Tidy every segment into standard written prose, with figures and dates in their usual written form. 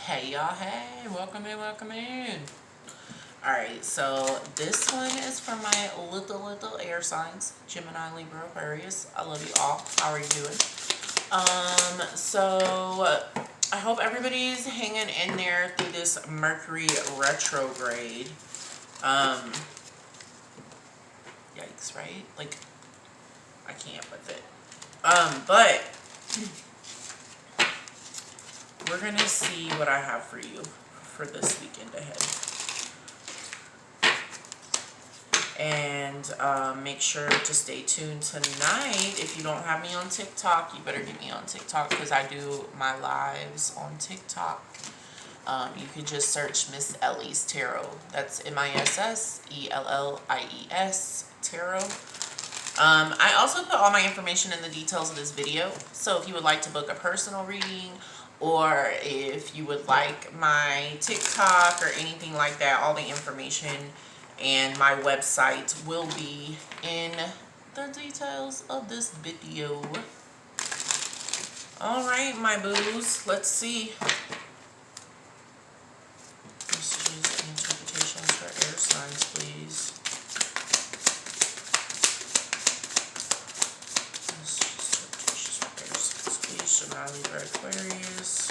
Hey y'all, hey, welcome in, welcome in. Alright, so this one is for my little air signs, Gemini, Libra, Aquarius. I love you all. How are you doing? So I hope everybody's hanging in there through this Mercury retrograde. Yikes, right? Like, I can't with it. But we're gonna see what I have for you for this weekend ahead. And make sure to stay tuned tonight. If you don't have me on TikTok, you better get me on TikTok because I do my lives on TikTok. You can just search Miss.Ellies Tarot. That's MISSELLIES Tarot. I also put all my information in the details of this video. So if you would like to book a personal reading, or if you would like my TikTok or anything like that, all the information and my website will be in the details of this video. All right, my boos, let's see. Messages and interpretations for air signs, please. Messages for air signs, please. Gemini, Libra, Aquarius.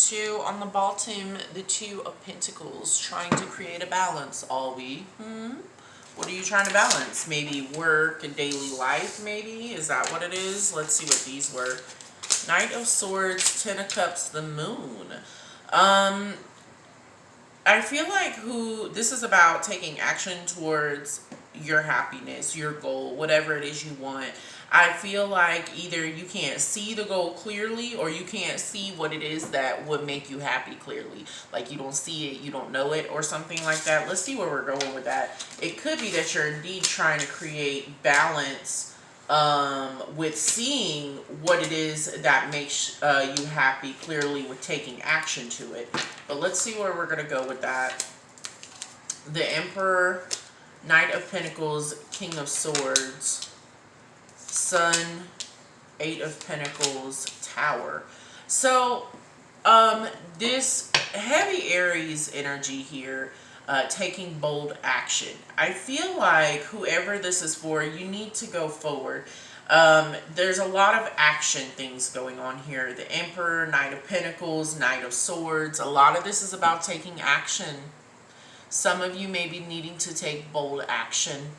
Two on the bottom, the Two of Pentacles, trying to create a balance, are we? What are you trying to balance? Maybe work and daily life, maybe? Is that what it is? Let's see what these were. Knight of Swords, Ten of Cups, the Moon. I feel like this is about taking action towards your happiness, your goal, whatever it is you want. I feel like either you can't see the goal clearly, or you can't see what it is that would make you happy clearly. Like you don't see it, you don't know it, or something like that. Let's see where we're going with that. It could be that you're indeed trying to create balance with seeing what it is that makes you happy clearly with taking action to it. But let's see where we're going to go with that. The Emperor, Knight of Pentacles, King of Swords, Sun, Eight of Pentacles, Tower. So this heavy Aries energy here, taking bold action. I feel like whoever this is for, you need to go forward. There's a lot of action things going on here. The Emperor, Knight of Pentacles, Knight of Swords. A lot of this is about taking action. Some of you may be needing to take bold action.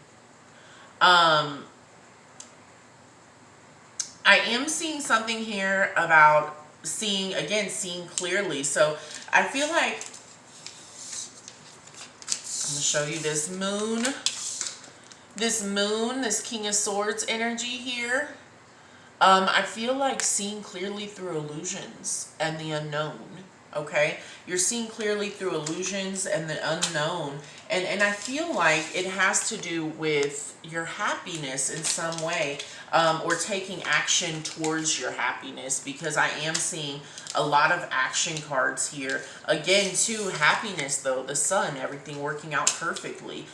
I am seeing something here about seeing clearly. So I feel like I'm going to show you this moon. This King of Swords energy here. I feel like seeing clearly through illusions and the unknown. Okay, you're seeing clearly through illusions and the unknown, and I feel like it has to do with your happiness in some way, or taking action towards your happiness, because I am seeing a lot of action cards here. Again, too, happiness though, the Sun, everything working out perfectly.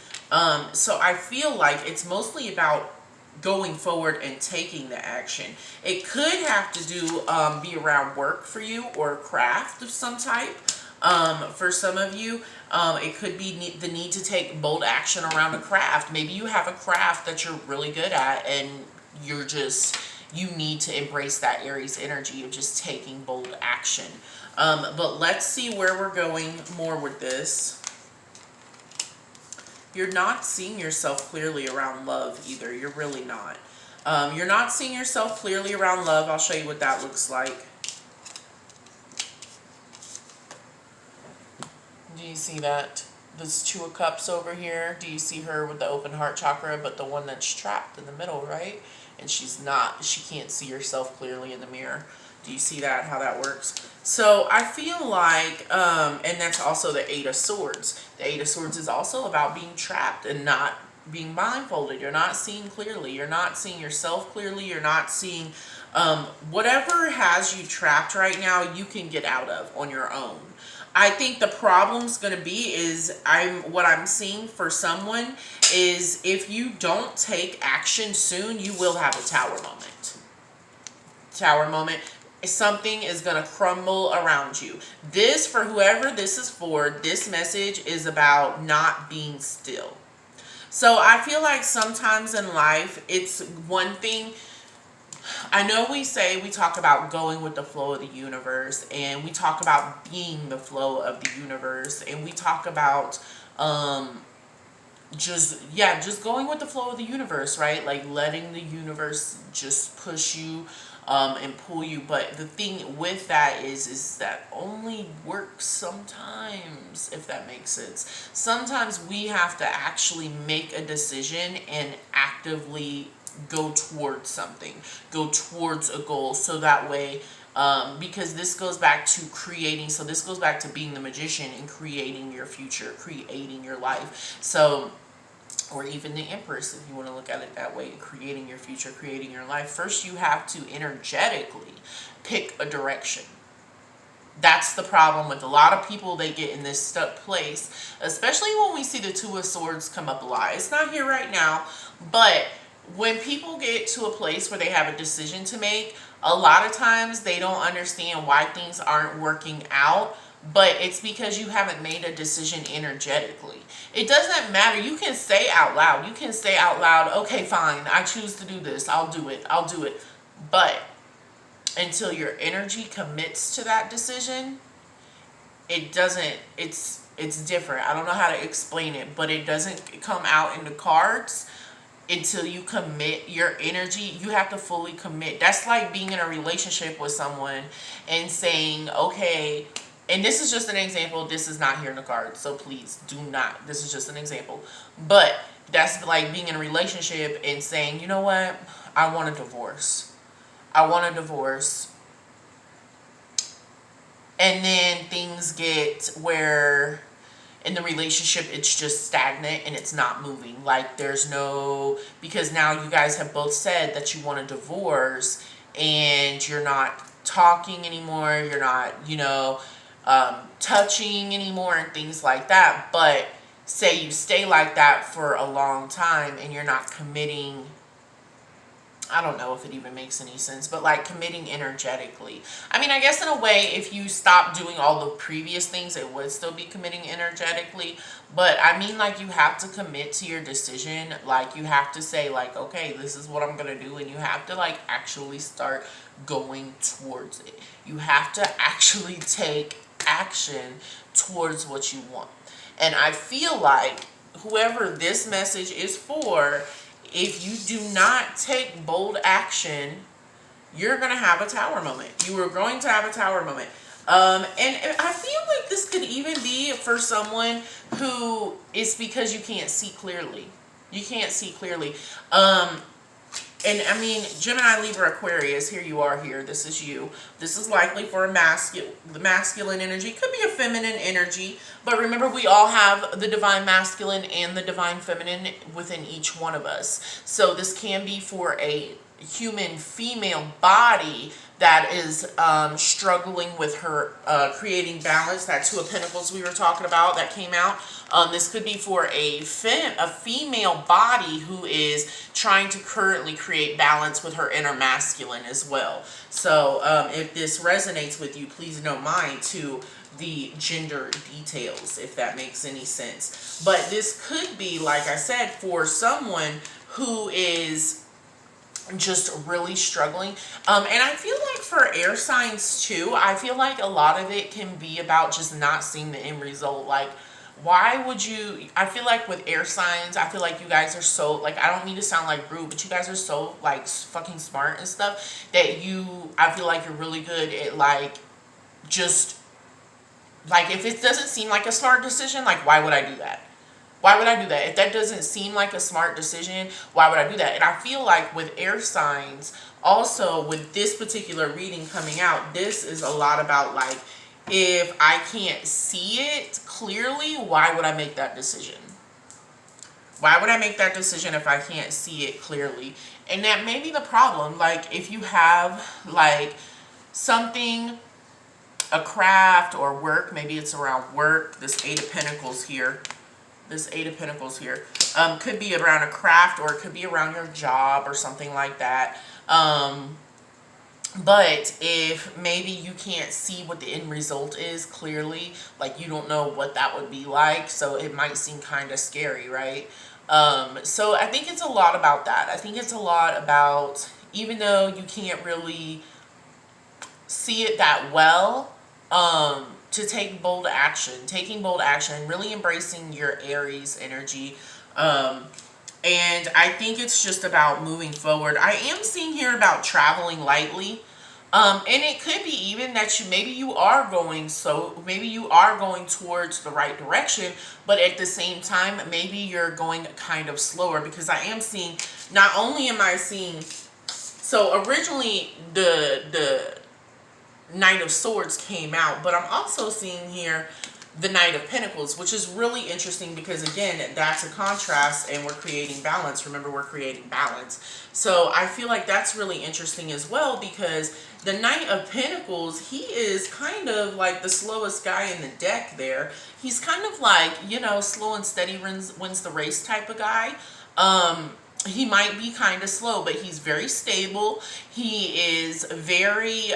So I feel like it's mostly about going forward and taking the action. It could have to do be around work for you, or craft of some type. For some of you, it could be the need to take bold action around a craft. Maybe you have a craft that you're really good at, and you need to embrace that Aries energy of just taking bold action. But let's see where we're going more with this. You're not seeing yourself clearly around love either. You're really not. You're not seeing yourself clearly around love. I'll show you what that looks like. Do you see that? This Two of Cups over here. Do you see her with the open heart chakra, but the one that's trapped in the middle, right? And she can't see herself clearly in the mirror. Do you see that, how that works? So I feel like, and that's also the Eight of Swords. The Eight of Swords is also about being trapped and not being blindfolded. You're not seeing clearly. You're not seeing yourself clearly. You're not seeing whatever has you trapped right now, you can get out of on your own. I think the problem's going to be what I'm seeing for someone is if you don't take action soon, you will have a tower moment. Tower moment. something is going to crumble around you. This, for whoever this is for, this message is about not being still. So I feel like sometimes in life, it's one thing. I know we talk about going with the flow of the universe, and we talk about being the flow of the universe, and we talk about just going with the flow of the universe, right? Like letting the universe just push you and pull you. But the thing with that is that only works sometimes, if that makes sense. Sometimes we have to actually make a decision and actively go towards something, go towards a goal, so that way because this goes back to creating, so this goes back to being the magician and creating your future, creating your life. So, or even the Empress, if you want to look at it that way, creating your future, creating your life. First, you have to energetically pick a direction. That's the problem with a lot of people. They get in this stuck place, especially when we see the Two of Swords come up a lot. It's not here right now, but when people get to a place where they have a decision to make, a lot of times they don't understand why things aren't working out, but it's because you haven't made a decision energetically. It doesn't matter. You can say out loud. You can say out loud, okay, fine, I choose to do this. I'll do it. I'll do it. But until your energy commits to that decision, it doesn't, it's different. I don't know how to explain it, but it doesn't come out in the cards until you commit your energy. You have to fully commit. That's like being in a relationship with someone and saying, okay, and this is just an example. This is not here in the cards, so please do not. This is just an example. But that's like being in a relationship and saying, you know what? I want a divorce. I want a divorce. And then things get where in the relationship it's just stagnant and it's not moving. Like there's no, because now you guys have both said that you want a divorce and you're not talking anymore. You're not, touching anymore and things like that. But say you stay like that for a long time and you're not committing. I don't know if it even makes any sense, but like committing energetically. I mean, I guess in a way, if you stop doing all the previous things, it would still be committing energetically. But I mean, like you have to commit to your decision. Like you have to say like, okay, this is what I'm going to do. And you have to like actually start going towards it. You have to actually take action towards what you want. And I feel like whoever this message is for, if you do not take bold action, you're going to have a tower moment. You are going to have a tower moment. And I feel like this could even be for someone who it's because you can't see clearly. You can't see clearly. And I mean, Gemini, Libra, Aquarius, here you are here. This is you. This is likely for a the masculine energy. Could be a feminine energy. But remember, we all have the divine masculine and the divine feminine within each one of us. So this can be for a human female body that is struggling with her creating balance. That Two of Pentacles we were talking about that came out. This could be for a female body who is trying to currently create balance with her inner masculine as well. So if this resonates with you, please don't mind to the gender details, if that makes any sense. But this could be, like I said, for someone who is just really struggling. And I feel like for air signs too, I feel like a lot of it can be about just not seeing the end result. Like, why would you, I feel like with air signs, I feel like you guys are so, like, I don't mean to sound like rude, but you guys are so like fucking smart and stuff that I feel like you're really good at like, just like, if it doesn't seem like a smart decision, like, why would I do that? Why would I do that? If that doesn't seem like a smart decision, why would I do that? And I feel like with air signs, also with this particular reading coming out, this is a lot about like, if I can't see it clearly, why would I make that decision? Why would I make that decision if I can't see it clearly? And that may be the problem. Like if you have like something, a craft or work, maybe it's around work, this Eight of Pentacles here. This Eight of Pentacles here could be around a craft, or it could be around your job or something like that. But if maybe you can't see what the end result is clearly, like you don't know what that would be like, so it might seem kind of scary, right? So I think it's a lot about that. I think it's a lot about, even though you can't really see it that well, to take bold action, taking bold action, really embracing your Aries energy. And I think it's just about moving forward. I am seeing here about traveling lightly. And it could be even that maybe you are going, so maybe you are going towards the right direction, but at the same time, maybe you're going kind of slower, because I am seeing, not only am I seeing, so originally the Knight of Swords came out, but I'm also seeing here the Knight of Pentacles, which is really interesting because, again, that's a contrast and we're creating balance. Remember, we're creating balance. So I feel like that's really interesting as well, because the Knight of Pentacles, he is kind of like the slowest guy in the deck there. He's kind of like, you know, slow and steady wins the race type of guy. He might be kind of slow, but he's very stable. He is very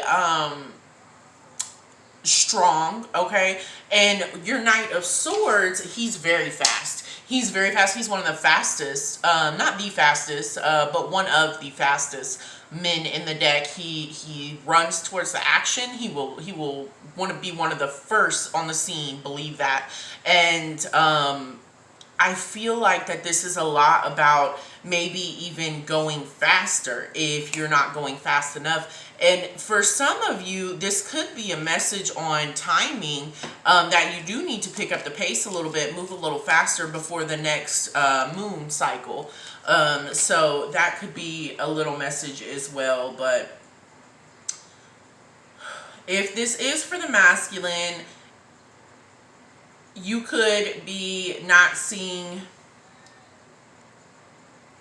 strong, okay? And your Knight of Swords, he's very fast. He's very fast. He's one of the fastest, not the fastest, but one of the fastest men in the deck. He runs towards the action. He will want to be one of the first on the scene, believe that. And I feel like that this is a lot about maybe even going faster if you're not going fast enough. And for some of you, this could be a message on timing, that you do need to pick up the pace a little bit, move a little faster before the next moon cycle. So that could be a little message as well. But if this is for the masculine, you could be not seeing,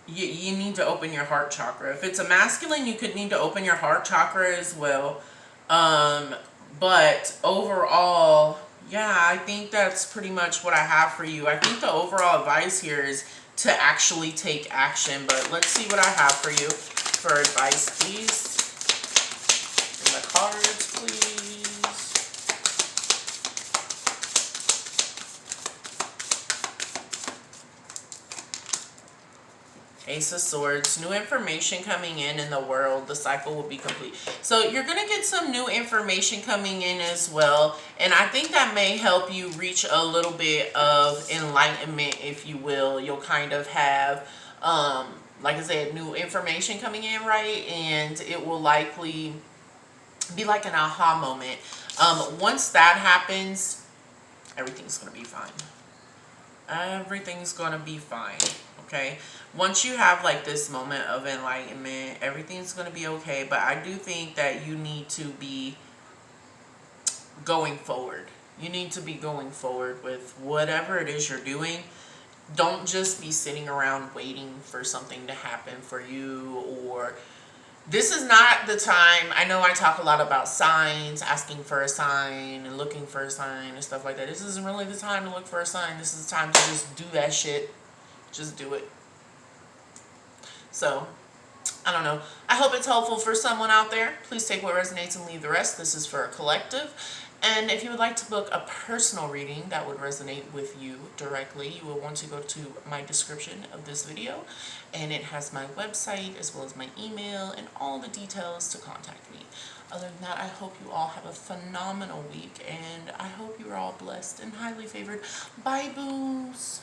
you need to open your heart chakra. If it's a masculine, you could need to open your heart chakra as well. But overall, yeah, I think that's pretty much what I have for you. I think the overall advice here is to actually take action. But let's see what I have for you for advice, please. And the cards, please. Ace of Swords, new information coming in the world. The cycle will be complete. So you're going to get some new information coming in as well. And I think that may help you reach a little bit of enlightenment, if you will. You'll kind of have, like I said, new information coming in, right? And it will likely be like an aha moment. Once that happens, everything's going to be fine. Everything's going to be fine. Okay, once you have like this moment of enlightenment, everything's going to be okay. But I do think that you need to be going forward. You need to be going forward with whatever it is you're doing. Don't just be sitting around waiting for something to happen for you, or this is not the time. I know I talk a lot about signs, asking for a sign and looking for a sign and stuff like that. This isn't really the time to look for a sign. This is the time to just do that shit. Just do it. So, I don't know. I hope it's helpful for someone out there. Please take what resonates and leave the rest. This is for a collective. And if you would like to book a personal reading that would resonate with you directly, you will want to go to my description of this video. And it has my website as well as my email and all the details to contact me. Other than that, I hope you all have a phenomenal week. And I hope you are all blessed and highly favored. Bye, boos.